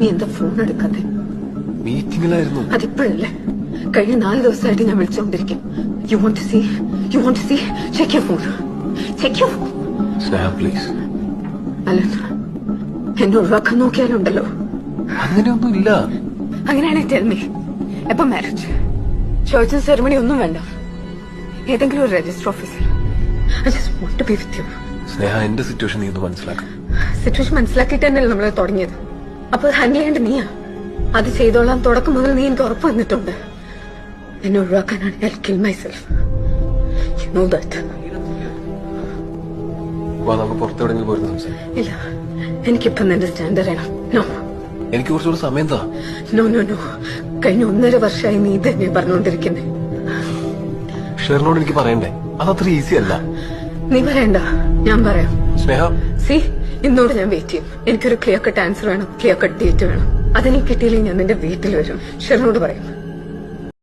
നീ എന്താ ഫോൺ എടുക്കാതെ? മീറ്റിംഗിലായിരുന്നു. അതിപ്പോഴല്ലേ? കഴിഞ്ഞ 4 ദിവസമായിട്ട് ഞാൻ വിളിച്ചുകൊണ്ടിരിക്കും. You want to see check your phone. Sneha please. അല്ല, എന്നെ ഒഴിവാക്കാൻ നോക്കിയാലുണ്ടല്ലോ. അങ്ങനെയൊന്നും ഇല്ല. അങ്ങനെയാണെങ്കിൽ ടെൽ മീ, എപ്പോ മാരേജ്? ചോദിച്ച സെറിമണി ഒന്നും വേണ്ട, ഏതെങ്കിലും ഒരു രജിസ്റ്റർ ഓഫീസിൽ. I just want to be with you. സ്നേഹ, എന്റെ സിറ്റുവേഷൻ നീ ഒന്ന് മനസ്സിലാക്കണം. സിറ്റുവേഷൻ മനസ്സിലാക്കിയിട്ട് തന്നെയല്ലേ നമ്മൾ തുടങ്ങിയത്. അപ്പൊ ഹാൻഡിൽ ചെയ്യേണ്ട നീയാ. അത് ചെയ്തോളാം തുടക്കം മുതൽ നീ എനിക്ക് ഉറപ്പ് വന്നിട്ടുണ്ട്. എന്നെ ഒഴിവാക്കാനാണ് I'll kill myself. You know that. നമുക്ക് പുറത്തെവിടെങ്കിലും പോയിരുന്നു സംസാരിക്കാം. ഇല്ല, എനിക്കിപ്പം നിന്റെ സ്റ്റാൻഡ് അറിയണം. നോ, എനിക്ക് കുറച്ചുകൂടെ സമയം താ. നോ നോ നോ, കഴിഞ്ഞ 1.5 വർഷമായി നീ തന്നെ പറഞ്ഞുകൊണ്ടിരിക്കുന്നേ. ഷെറിനോട് എനിക്ക് പറയണ്ടേ? അതത്ര ഈസി അല്ല. നീ പറയണ്ട, ഞാൻ പറയാം. സ്നേഹ, സി, ഇന്നോട് ഞാൻ വെയിറ്റ് ചെയ്യും. എനിക്കൊരു ക്ലിയർ കട്ട് ആൻസർ വേണം, ക്ലിയർ കട്ട് ഡേറ്റ് വേണം. അതെനിക്ക് കിട്ടിയില്ലെങ്കിൽ ഞാൻ നിന്റെ വീട്ടിൽ വരും. ഷെറിനോട് പറയും.